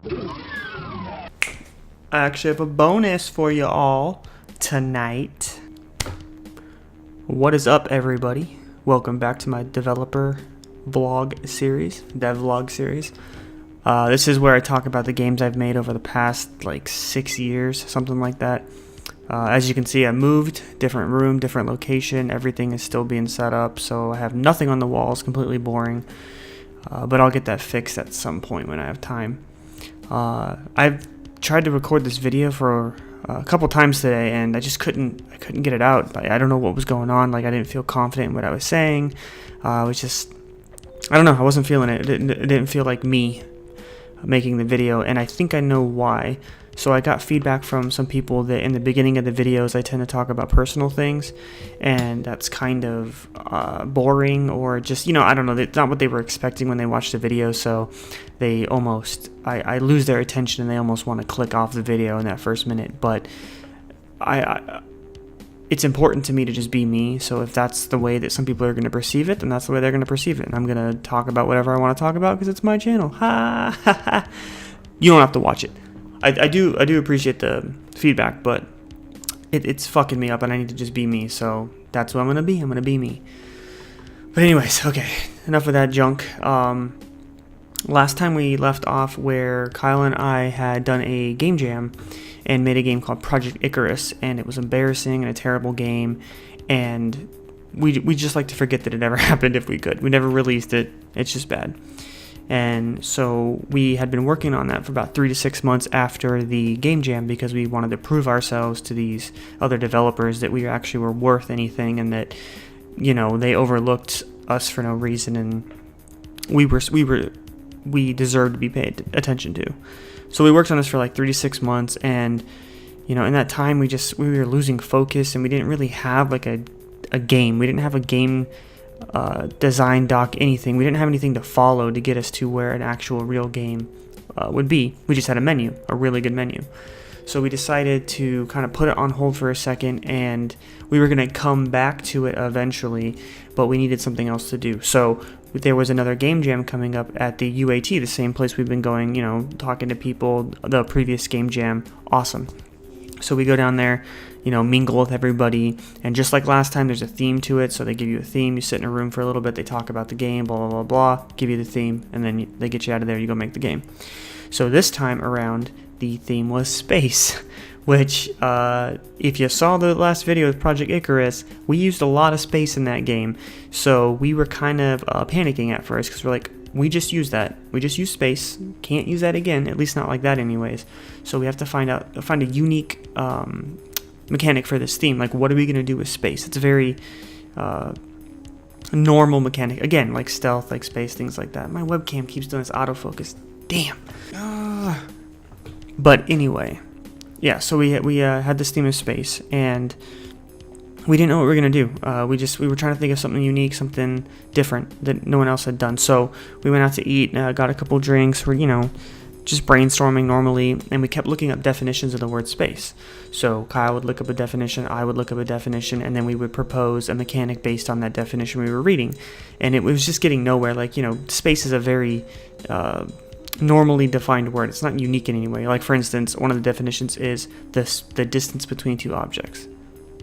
I actually have a bonus for you all tonight. What is up, everybody? Welcome back to my developer vlog series, devlog series. This is where I talk about the games I've made over the past like 6 years, something like that. As you can see, I moved, different room, different location, everything is still being set up, so I have nothing on the walls, completely boring. But I'll get that fixed at some point when I have time. I've tried to record this video for a couple times today, and I just couldn't get it out. I don't know what was going on. Like, I didn't feel confident in what I was saying. I was just, I don't know, I wasn't feeling it. It didn't feel like me making the video, and I think I know why. So I got feedback from some people that in the beginning of the videos I tend to talk about personal things, and that's kind of boring, or just, you know, I don't know, it's not what they were expecting when they watched the video, so they almost, I lose their attention and they almost want to click off the video in that first minute. But it's important to me to just be me, so if that's the way that some people are going to perceive it, then that's the way they're going to perceive it, and I'm going to talk about whatever I want to talk about because it's my channel. Ha ha ha. You don't have to watch it. I do appreciate the feedback, but it's fucking me up, and I need to just be me, so that's what I'm gonna be. I'm gonna be me. But anyways, okay, enough of that junk. Last time we left off where Kyle and I had done a game jam and made a game called Project Icarus, and it was embarrassing and a terrible game, and we just like to forget that it ever happened if we could. We never released it. It's just bad. And so we had been working on that for about 3 to 6 months after the game jam, because we wanted to prove ourselves to these other developers that we actually were worth anything, and that, you know, they overlooked us for no reason, and we deserved to be paid attention to. So we worked on this for like 3 to 6 months, and, you know, in that time we were losing focus, and we didn't really have like a game. We didn't have a game design doc, anything. We didn't have anything to follow to get us to where an actual real game would be. We just had a menu, a really good menu. So we decided to kind of put it on hold for a second, and we were going to come back to it eventually, but we needed something else to do. So there was another game jam coming up at the UAT, the same place we've been going, you know, talking to people, the previous game jam. Awesome. So we go down there, you know, mingle with everybody, and just like last time, there's a theme to it. So they give you a theme, you sit in a room for a little bit, they talk about the game, blah, blah, blah, blah, give you the theme, and then they get you out of there, you go make the game. So this time around, the theme was space, which, if you saw the last video with Project Icarus, we used a lot of space in that game. So we were kind of panicking at first, because we're like, we just use that. We just use space. Can't use that again, at least not like that anyways. So we have to find a unique mechanic for this theme. Like, what are we going to do with space? It's a very normal mechanic. Again, like stealth, like space, things like that. My webcam keeps doing this autofocus. Damn. But anyway, yeah, so we had this theme of space, and we didn't know what we were going to do. We were trying to think of something unique, something different that no one else had done. So we went out to eat, got a couple drinks. We're, you know, just brainstorming normally, and we kept looking up definitions of the word space. So Kyle would look up a definition, I would look up a definition, and then we would propose a mechanic based on that definition we were reading. And it was just getting nowhere. Like, you know, space is a very normally defined word. It's not unique in any way. Like, for instance, one of the definitions is the distance between two objects.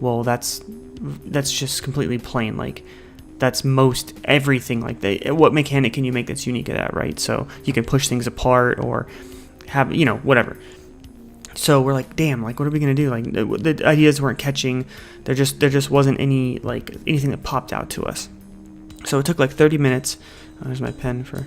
Well, that's just completely plain. Like, that's most everything. Like, what mechanic can you make that's unique to that, right? So you can push things apart or have, you know, whatever. So we're like, damn, like, what are we gonna do? Like, the ideas weren't catching. There just wasn't anything that popped out to us. So it took like 30 minutes. There's my pen for.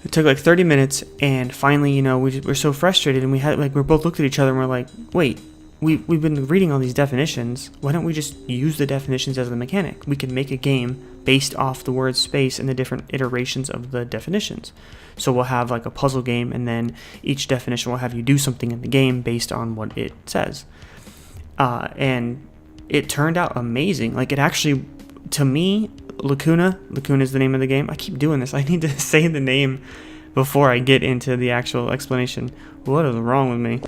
It took like 30 minutes, and finally, you know, we're so frustrated, and we both looked at each other and we're like, wait. We've been reading all these definitions. Why don't we just use the definitions as the mechanic? We can make a game based off the word space and the different iterations of the definitions. So we'll have like a puzzle game, and then each definition will have you do something in the game based on what it says. And it turned out amazing. Like, it actually, to me, LACUNA is the name of the game. I keep doing this. I need to say the name before I get into the actual explanation. What is wrong with me?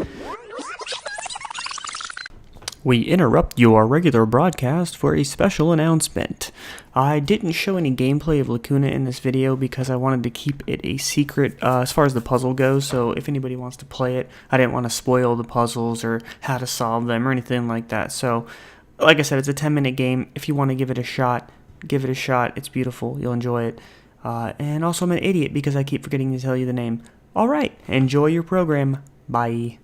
We interrupt your regular broadcast for a special announcement. I didn't show any gameplay of Lacuna in this video because I wanted to keep it a secret as far as the puzzle goes, so if anybody wants to play it, I didn't want to spoil the puzzles or how to solve them or anything like that. So, like I said, it's a 10-minute game. If you want to give it a shot, give it a shot. It's beautiful. You'll enjoy it. And also, I'm an idiot because I keep forgetting to tell you the name. Alright, enjoy your program. Bye.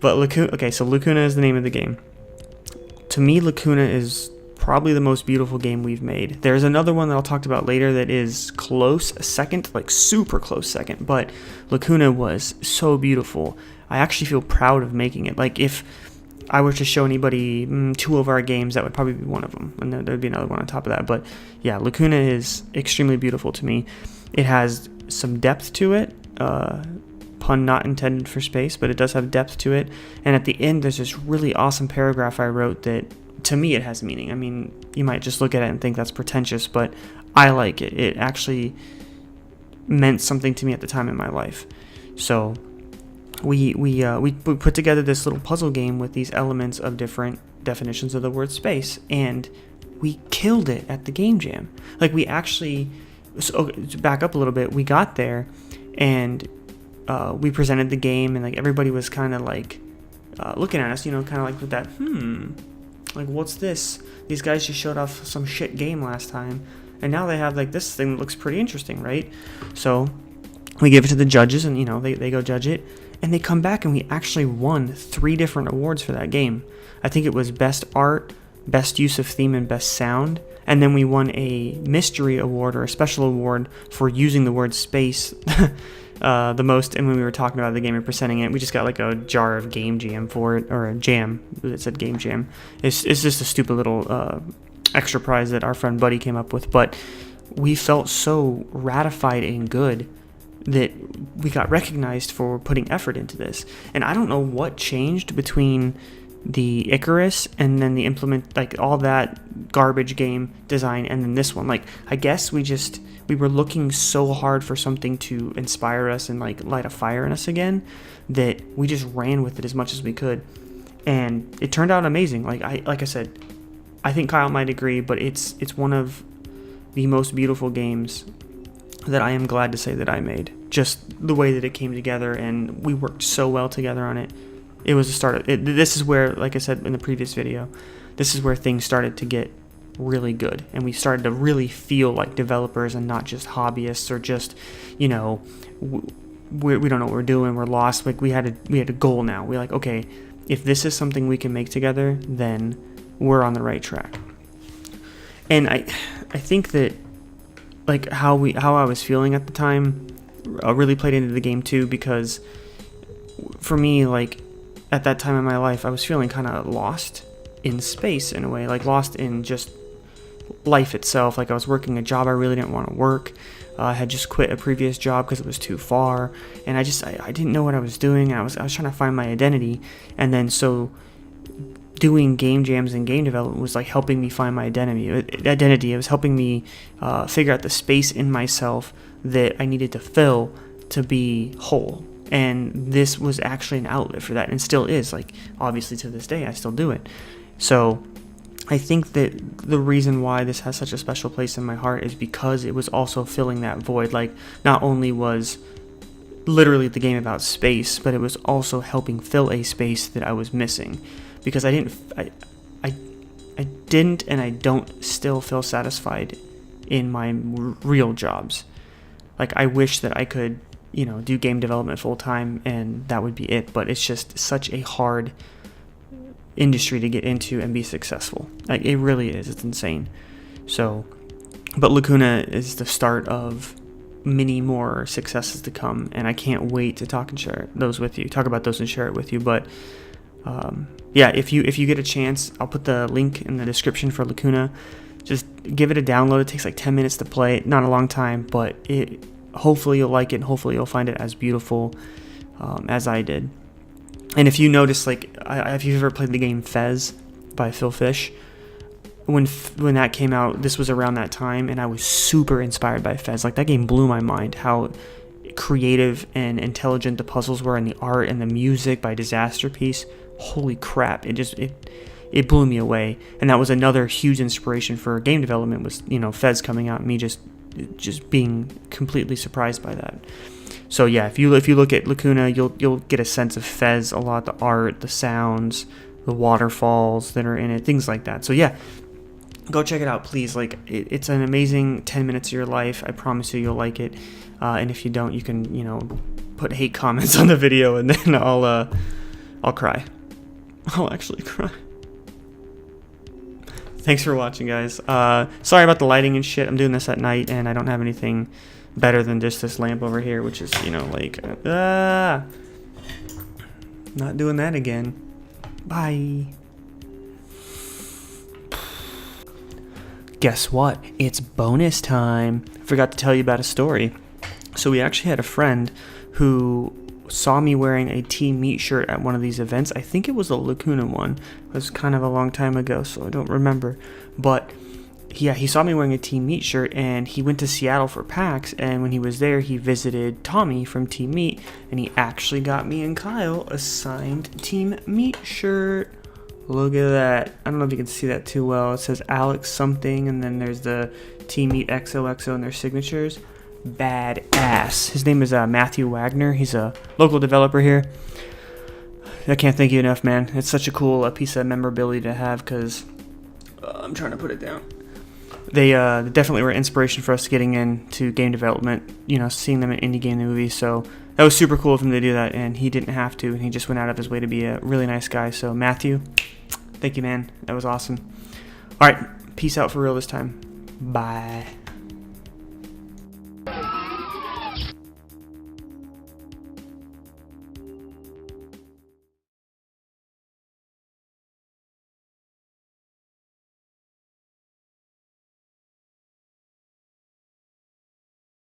But Lacuna is the name of the game. To me, Lacuna is probably the most beautiful game we've made. There's another one that I'll talk about later that is close second, like super close second, but Lacuna was so beautiful. I actually feel proud of making it. Like, if I were to show anybody two of our games, that would probably be one of them, and then there'd be another one on top of that. But yeah, Lacuna is extremely beautiful to me. It has some depth to it. Pun not intended for space, but it does have depth to it. And at the end, there's this really awesome paragraph I wrote that, to me, it has meaning. I mean, you might just look at it and think that's pretentious, but I like it. It actually meant something to me at the time in my life. So we put together this little puzzle game with these elements of different definitions of the word space, and we killed it at the game jam. Like, we actually, so to back up a little bit, we got there and we presented the game, and like everybody was kind of like looking at us, kind of like with that, like, what's this? These guys just showed off some shit game last time, and now they have like this thing that looks pretty interesting, right? So we give it to the judges, and they go judge it, and they come back, and we actually won 3 different awards for that game. I think it was best art, best use of theme, and best sound. And then we won a mystery award, or a special award, for using the word space the most. And when we were talking about the game and presenting it, we just got like a jar of game jam for it, or a jam that said game jam. It's just a stupid little extra prize that our friend Buddy came up with. But we felt so ratified and good that we got recognized for putting effort into this. And I don't know what changed between the Icarus and then the implement, like all that garbage game design, and then this one. Like, I guess we were looking so hard for something to inspire us and like light a fire in us again, that we just ran with it as much as we could, and it turned out amazing. Like I said, I think Kyle might agree, but it's one of the most beautiful games that I am glad to say that I made. Just the way that it came together, and we worked so well together on it. It was the start of it. This is where, like I said in the previous video, this is where things started to get really good, and we started to really feel like developers and not just hobbyists, or just, we don't know what we're doing, we're lost. Like, we had a goal now. We're like, okay, if this is something we can make together, then we're on the right track. And I think that, like, how I was feeling at the time really played into the game too, because for me, like, at that time in my life, I was feeling kind of lost in space in a way, like lost in just life itself. Like, I was working a job I really didn't want to work. I had just quit a previous job because it was too far, and I didn't know what I was doing. I was trying to find my identity, and then so doing game jams and game development was like helping me find my identity. It was helping me figure out the space in myself that I needed to fill to be whole. And this was actually an outlet for that, and still is. Like, obviously to this day I still do it. So I think that the reason why this has such a special place in my heart is because it was also filling that void. Like, not only was literally the game about space, but it was also helping fill a space that I was missing, because I didn't and I don't still feel satisfied in my real jobs. Like, I wish that I could do game development full time and that would be it, but it's just such a hard industry to get into and be successful. Like, it really is. It's insane. So, but Lacuna is the start of many more successes to come, and I can't wait to talk about those and share it with you. But yeah, if you get a chance, I'll put the link in the description for Lacuna. Just give it a download. It takes like 10 minutes to play. Not a long time, but hopefully you'll like it, and hopefully you'll find it as beautiful as I did. And if you notice, like, if you've ever played the game Fez by Phil Fish, when that came out, this was around that time, and I was super inspired by Fez. Like, that game blew my mind, how creative and intelligent the puzzles were, and the art and the music by Disaster Piece. holy crap, it blew me away. And that was another huge inspiration for game development, was, you know, Fez coming out, and me just being completely surprised by that. So yeah, if you look at Lacuna, you'll get a sense of Fez a lot, the art, the sounds, the waterfalls that are in it, things like that. So yeah, go check it out, please. Like, it's an amazing 10 minutes of your life. I promise you, you'll like it. And if you don't, you can, you know, put hate comments on the video, and then I'll cry. I'll actually cry. Thanks for watching, guys. Sorry about the lighting and shit. I'm doing this at night, and I don't have anything better than just this lamp over here, which is, you know, like, not doing that again. Bye. Guess what? It's bonus time. I forgot to tell you about a story. So we actually had a friend who saw me wearing a Team Meat shirt at one of these events. I think it was a Lacuna one. It was kind of a long time ago, so I don't remember. But yeah, he saw me wearing a Team Meat shirt, and he went to Seattle for PAX, and when he was there, he visited Tommy from Team Meat, and he actually got me and Kyle a signed Team Meat shirt. Look at that. I don't know if you can see that too well. It says Alex something, and then there's the Team Meat XOXO and their signatures. Badass. His name is Matthew Wagner. He's a local developer here. I can't thank you enough, man. It's such a cool piece of memorability to have, because I'm trying to put it down. They definitely were inspiration for us getting into game development, you know, seeing them in indie game movies. So that was super cool of him to do that, and he didn't have to, and he just went out of his way to be a really nice guy. So Matthew, thank you, man. That was awesome. All right, peace out for real this time. Bye.